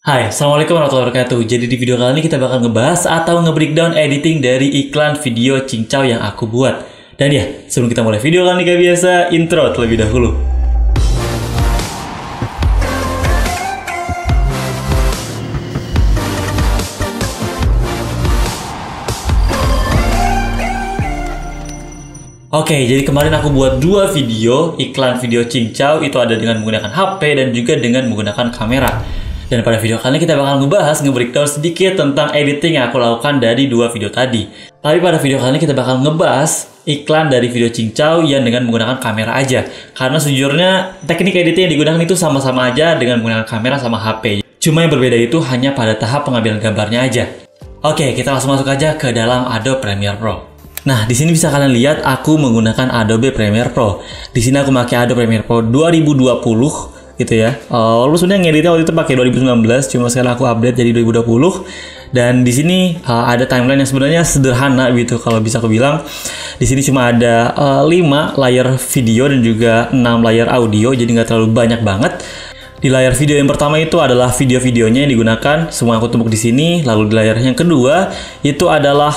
Hai, Assalamualaikum warahmatullahi wabarakatuh. Jadi di video kali ini kita bakal ngebahas atau nge-breakdown editing dari iklan video cincau yang aku buat. Dan ya, sebelum kita mulai video kali ini kayak biasa, intro terlebih dahulu. Oke, jadi kemarin aku buat dua video iklan video cincau, itu ada dengan menggunakan HP dan juga dengan menggunakan kamera. Dan pada video kali ini kita bakal nge-breakdown sedikit tentang editing yang aku lakukan dari dua video tadi. Tapi pada video kali ini kita bakal ngebahas iklan dari video cincau yang dengan menggunakan kamera aja. Karena sejujurnya teknik editing yang digunakan itu sama-sama aja dengan menggunakan kamera sama HP. Cuma yang berbeda itu hanya pada tahap pengambilan gambarnya aja. Oke, kita langsung masuk aja ke dalam Adobe Premiere Pro. Nah, di sini bisa kalian lihat aku menggunakan Adobe Premiere Pro. Di sini aku pakai Adobe Premiere Pro 2020 gitu ya. Lalu sebenarnya ngeditnya waktu itu pakai 2019, cuma sekarang aku update jadi 2020. Dan di sini ada timeline yang sebenarnya sederhana gitu kalau bisa aku bilang. Di sini cuma ada 5 layer video dan juga 6 layer audio, jadi nggak terlalu banyak banget. Di layar video yang pertama itu adalah video-videonya yang digunakan, semua aku tumpuk di sini. Lalu di layar yang kedua itu adalah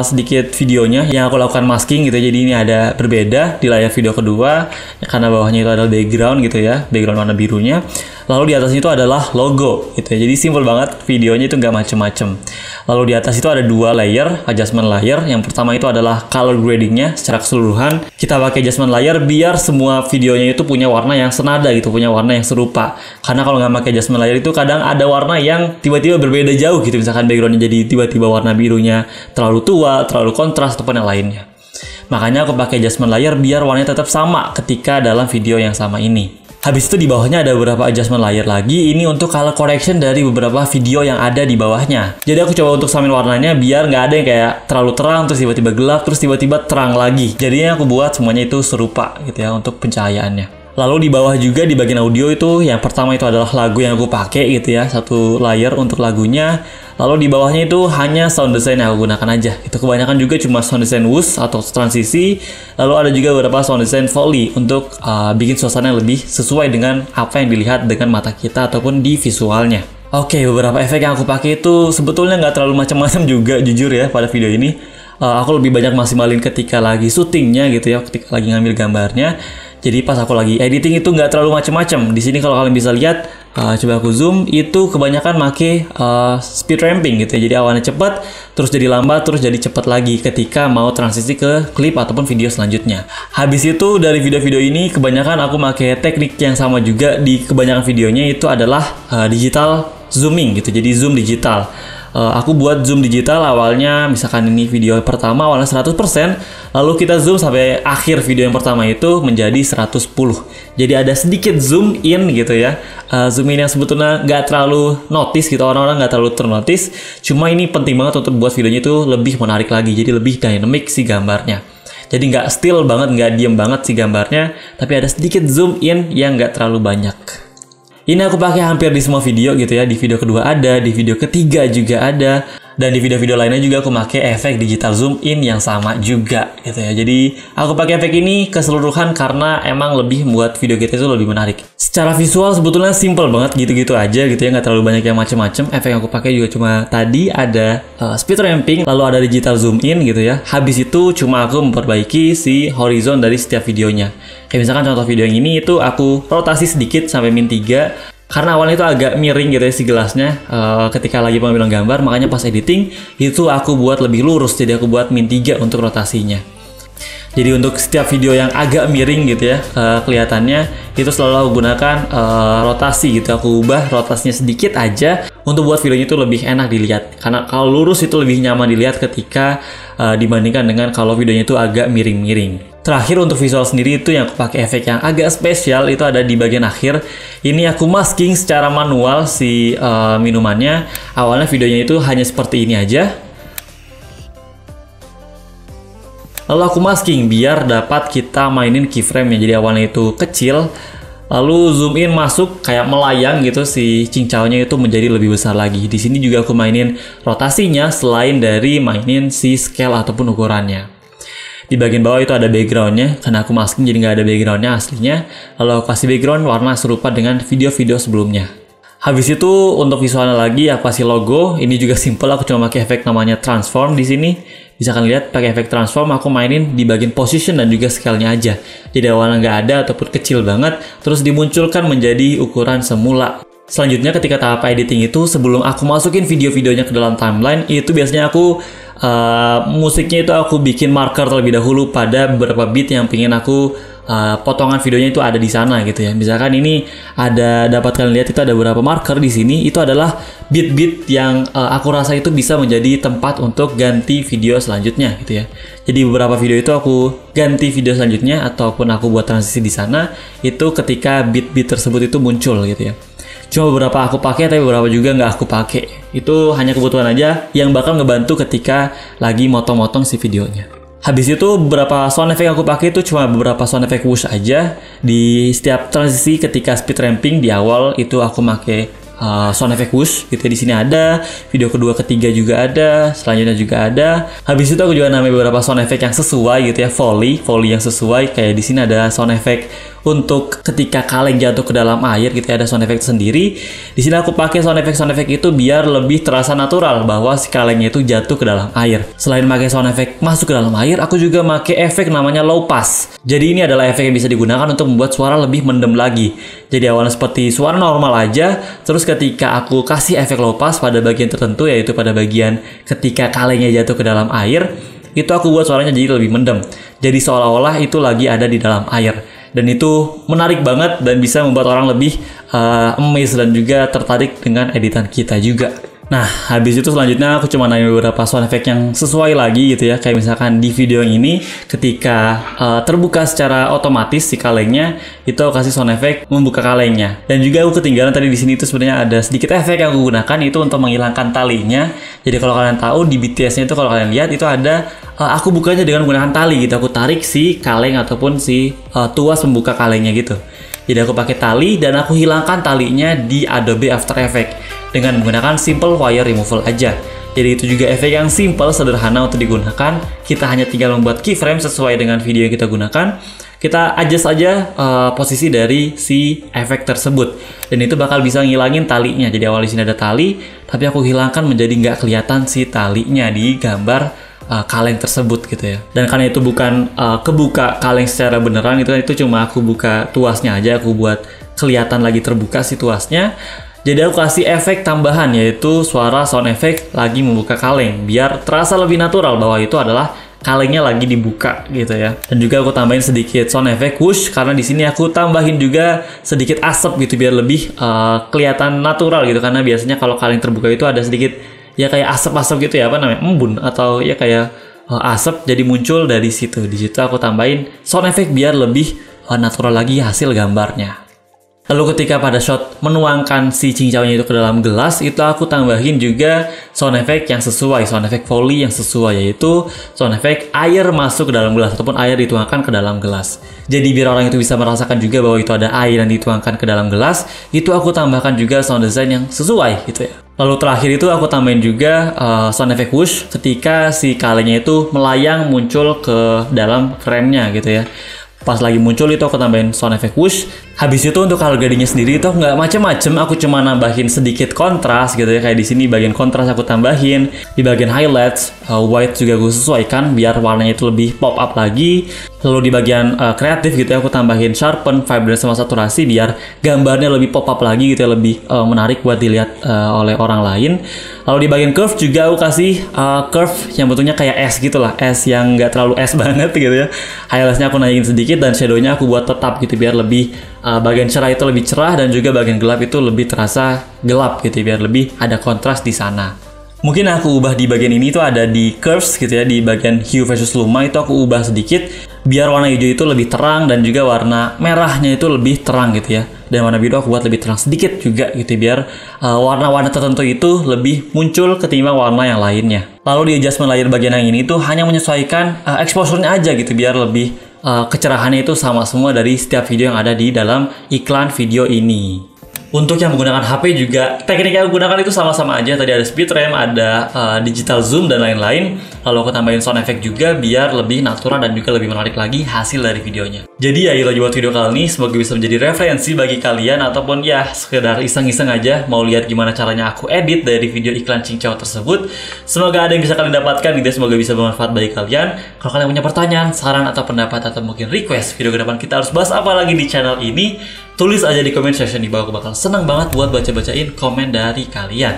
sedikit videonya yang aku lakukan masking gitu. Jadi ini ada berbeda di layar video kedua karena bawahnya itu adalah background gitu ya, background warna birunya. Lalu di atasnya itu adalah logo gitu ya. Jadi simple banget, videonya itu nggak macem-macem. Lalu di atas itu ada 2 layer, adjustment layer. Yang pertama itu adalah color gradingnya secara keseluruhan. Kita pakai adjustment layer biar semua videonya itu punya warna yang senada gitu, punya warna yang serupa. Karena kalau nggak pakai adjustment layer itu kadang ada warna yang tiba-tiba berbeda jauh gitu. Misalkan backgroundnya jadi tiba-tiba warna birunya terlalu tua, terlalu kontras, ataupun yang lainnya. Makanya aku pakai adjustment layer biar warnanya tetap sama ketika dalam video yang sama ini. Habis itu di bawahnya ada beberapa adjustment layer lagi. Ini untuk color correction dari beberapa video yang ada di bawahnya. Jadi aku coba untuk samain warnanya biar nggak ada yang kayak terlalu terang, terus tiba-tiba gelap, terus tiba-tiba terang lagi. Jadinya aku buat semuanya itu serupa gitu ya untuk pencahayaannya. Lalu di bawah juga di bagian audio itu yang pertama itu adalah lagu yang aku pakai gitu ya, satu layer untuk lagunya. Lalu di bawahnya itu hanya sound design yang aku gunakan aja. Itu kebanyakan juga cuma sound design whoosh atau transisi. Lalu ada juga beberapa sound design foley untuk bikin suasana yang lebih sesuai dengan apa yang dilihat dengan mata kita ataupun di visualnya. Oke, beberapa efek yang aku pakai itu sebetulnya nggak terlalu macam-macam juga jujur ya pada video ini. Aku lebih banyak maksimalin ketika lagi syutingnya gitu ya, ketika lagi ngambil gambarnya. Jadi pas aku lagi editing itu nggak terlalu macam-macam. Di sini kalau kalian bisa lihat, coba aku zoom, itu kebanyakan make speed ramping gitu ya. Jadi awalnya cepat, terus jadi lambat, terus jadi cepat lagi ketika mau transisi ke klip ataupun video selanjutnya. Habis itu dari video-video ini kebanyakan aku make teknik yang sama juga di kebanyakan videonya, itu adalah digital zooming gitu. Jadi zoom digital. Aku buat zoom digital awalnya, misalkan ini video pertama awalnya 100%, lalu kita zoom sampai akhir video yang pertama itu menjadi 110. Jadi ada sedikit zoom in gitu ya. Zoom in yang sebetulnya nggak terlalu notice gitu, orang-orang nggak terlalu ternotice. Cuma ini penting banget untuk buat videonya itu lebih menarik lagi, jadi lebih dynamic si gambarnya. Jadi nggak still banget, nggak diem banget si gambarnya, tapi ada sedikit zoom in yang nggak terlalu banyak. Ini aku pakai hampir di semua video gitu ya. Di video kedua ada, di video ketiga juga ada, dan di video-video lainnya juga aku pakai efek digital zoom in yang sama juga gitu ya. Jadi aku pakai efek ini keseluruhan karena emang lebih membuat video kita itu lebih menarik. Secara visual sebetulnya simple banget gitu-gitu aja gitu ya, nggak terlalu banyak yang macem-macem. Efek yang aku pakai juga cuma tadi ada speed ramping, lalu ada digital zoom in gitu ya. Habis itu cuma aku memperbaiki si horizon dari setiap videonya. Kayak misalkan contoh video yang ini itu aku rotasi sedikit sampai -3 karena awalnya itu agak miring gitu ya si gelasnya ketika lagi pengambilan gambar, makanya pas editing itu aku buat lebih lurus, jadi aku buat -3 untuk rotasinya. Jadi untuk setiap video yang agak miring gitu ya kelihatannya, itu selalu aku gunakan rotasi gitu. Aku ubah rotasinya sedikit aja untuk buat videonya itu lebih enak dilihat. Karena kalau lurus itu lebih nyaman dilihat ketika dibandingkan dengan kalau videonya itu agak miring-miring. Terakhir untuk visual sendiri itu yang aku pakai efek yang agak spesial itu ada di bagian akhir. Ini aku masking secara manual si minumannya. Awalnya videonya itu hanya seperti ini aja. Lalu aku masking biar dapat kita mainin keyframe nya. Jadi awalnya itu kecil, lalu zoom in masuk kayak melayang gitu, si cincaunya itu menjadi lebih besar lagi. Di sini juga aku mainin rotasinya selain dari mainin si scale ataupun ukurannya. Di bagian bawah itu ada backgroundnya, karena aku masking jadi nggak ada backgroundnya aslinya. Lalu aku kasih background warna serupa dengan video-video sebelumnya. Habis itu untuk visualnya lagi aku kasih logo. Ini juga simple, aku cuma pakai efek namanya transform di sini. Bisa kalian lihat pakai efek transform aku mainin di bagian position dan juga scale-nya aja. Jadi awalnya nggak ada ataupun kecil banget, terus dimunculkan menjadi ukuran semula. Selanjutnya ketika tahap editing itu, sebelum aku masukin video-videonya ke dalam timeline, itu biasanya aku musiknya itu aku bikin marker terlebih dahulu pada beberapa beat yang pengen aku potongan videonya itu ada di sana gitu ya. Misalkan ini ada, dapat kalian lihat itu ada beberapa marker di sini, itu adalah beat-beat yang aku rasa itu bisa menjadi tempat untuk ganti video selanjutnya gitu ya. Jadi beberapa video itu aku ganti video selanjutnya ataupun aku buat transisi di sana itu ketika beat-beat tersebut itu muncul gitu ya. Cuma beberapa aku pakai, tapi beberapa juga nggak aku pakai. Itu hanya kebutuhan aja yang bakal ngebantu ketika lagi motong-motong si videonya. Habis itu beberapa sound effect yang aku pakai itu cuma beberapa sound effect whoosh aja. Di setiap transisi ketika speed ramping di awal itu aku pakai sound effect whoosh gitu ya. Di sini ada, video kedua ketiga juga ada, selanjutnya juga ada. Habis itu aku juga namain beberapa sound effect yang sesuai gitu ya, Foley yang sesuai. Kayak di sini ada sound effect untuk ketika kaleng jatuh ke dalam air gitu ya, ada sound effect sendiri. Di sini aku pakai sound effect itu biar lebih terasa natural bahwa si kalengnya itu jatuh ke dalam air. Selain pakai sound effect masuk ke dalam air, aku juga pakai efek namanya low pass. Jadi ini adalah efek yang bisa digunakan untuk membuat suara lebih mendem lagi. Jadi awalnya seperti suara normal aja, terus ketika aku kasih efek low pass pada bagian tertentu, yaitu pada bagian ketika kalengnya jatuh ke dalam air, itu aku buat suaranya jadi lebih mendem. Jadi seolah-olah itu lagi ada di dalam air. Dan itu menarik banget dan bisa membuat orang lebih amazed dan juga tertarik dengan editan kita juga. Nah, habis itu selanjutnya aku cuma nanya beberapa sound effect yang sesuai lagi gitu ya. Kayak misalkan di video yang ini ketika terbuka secara otomatis si kalengnya, itu aku kasih sound effect membuka kalengnya. Dan juga aku ketinggalan tadi di sini itu sebenarnya ada sedikit efek yang aku gunakan itu untuk menghilangkan talinya. Jadi kalau kalian tahu di BTS-nya itu kalau kalian lihat itu ada aku bukanya dengan menggunakan tali gitu. Aku tarik si kaleng ataupun si tuas pembuka kalengnya gitu. Jadi aku pakai tali dan aku hilangkan talinya di Adobe After Effects dengan menggunakan simple wire removal aja. Jadi itu juga efek yang simple, sederhana untuk digunakan. Kita hanya tinggal membuat keyframe sesuai dengan video yang kita gunakan. Kita adjust aja posisi dari si efek tersebut. Dan itu bakal bisa ngilangin talinya. Jadi awal di sini ada tali, tapi aku hilangkan menjadi nggak kelihatan si talinya di gambar kaleng tersebut gitu ya. Dan karena itu bukan kebuka kaleng secara beneran, itu cuma aku buka tuasnya aja, aku buat kelihatan lagi terbuka si tuasnya. Jadi aku kasih efek tambahan yaitu suara sound effect lagi membuka kaleng biar terasa lebih natural bahwa itu adalah kalengnya lagi dibuka gitu ya. Dan juga aku tambahin sedikit sound effect whoosh karena di sini aku tambahin juga sedikit asap gitu biar lebih kelihatan natural gitu, karena biasanya kalau kaleng terbuka itu ada sedikit ya kayak asap-asap gitu ya, apa namanya, embun atau ya kayak asap jadi muncul dari situ. Di situ aku tambahin sound effect biar lebih natural lagi hasil gambarnya. Lalu ketika pada shot menuangkan si cincaunya itu ke dalam gelas, itu aku tambahin juga sound effect yang sesuai, sound effect Foley yang sesuai, yaitu sound effect air masuk ke dalam gelas ataupun air dituangkan ke dalam gelas. Jadi biar orang itu bisa merasakan juga bahwa itu ada air yang dituangkan ke dalam gelas, itu aku tambahkan juga sound design yang sesuai gitu ya. Lalu terakhir itu aku tambahin juga sound effect whoosh ketika si kalengnya itu melayang muncul ke dalam frame-nya gitu ya. Pas lagi muncul itu aku tambahin sound effect whoosh. Habis itu untuk color gradingnya sendiri itu nggak macem-macem, aku cuma nambahin sedikit kontras gitu ya. Kayak di sini bagian kontras aku tambahin, di bagian highlights white juga aku sesuaikan biar warnanya itu lebih pop up lagi. Lalu di bagian kreatif gitu ya aku tambahin sharpen, vibrance sama saturasi biar gambarnya lebih pop up lagi gitu ya, lebih menarik buat dilihat oleh orang lain. Lalu di bagian curve juga aku kasih curve yang bentuknya kayak S gitu lah, S yang nggak terlalu S banget gitu ya. Highlightsnya aku naikin sedikit dan shadownya aku buat tetap gitu biar lebih bagian cerah itu lebih cerah dan juga bagian gelap itu lebih terasa gelap gitu biar lebih ada kontras di sana. Mungkin aku ubah di bagian ini tuh ada di curves gitu ya, di bagian hue versus luma itu aku ubah sedikit biar warna hijau itu lebih terang dan juga warna merahnya itu lebih terang gitu ya. Dan warna biru aku buat lebih terang sedikit juga gitu biar warna-warna tertentu itu lebih muncul ketimbang warna yang lainnya. Lalu di adjustment layer bagian yang ini tuh hanya menyesuaikan exposure-nya aja gitu biar lebih kecerahannya itu sama semua dari setiap video yang ada di dalam iklan video ini. Untuk yang menggunakan HP juga, teknik yang aku gunakan itu sama-sama aja. Tadi ada speed ramp, ada digital zoom, dan lain-lain. Lalu aku tambahin sound effect juga biar lebih natural dan juga lebih menarik lagi hasil dari videonya. Jadi ya itu aja buat video kali ini. Semoga bisa menjadi referensi bagi kalian, ataupun ya sekedar iseng-iseng aja mau lihat gimana caranya aku edit dari video iklan cincau tersebut. Semoga ada yang bisa kalian dapatkan gitu, semoga bisa bermanfaat bagi kalian. Kalau kalian punya pertanyaan, saran, atau pendapat, atau mungkin request video ke depan kita harus bahas apa lagi di channel ini, tulis aja di comment section di bawah. Aku bakal senang banget buat baca-bacain komen dari kalian.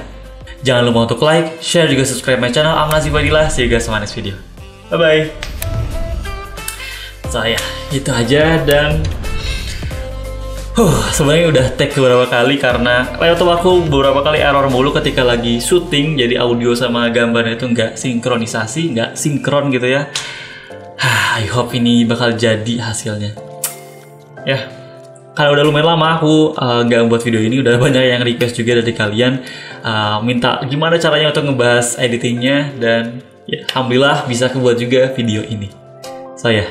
Jangan lupa untuk like, share, juga subscribe my channel. I'm Nazif Fadilah. See you guys on my next video. Bye-bye. Saya itu aja, dan sebenarnya udah take beberapa kali karena laptop aku beberapa kali error mulu ketika lagi syuting. Jadi audio sama gambarnya itu nggak sinkronisasi, nggak sinkron gitu ya. I hope ini bakal jadi hasilnya. Ya. Karena udah lumayan lama aku nggak buat video ini, udah banyak yang request juga dari kalian minta gimana caranya untuk ngebahas editingnya, dan ya, alhamdulillah bisa kebuat juga video ini. Saya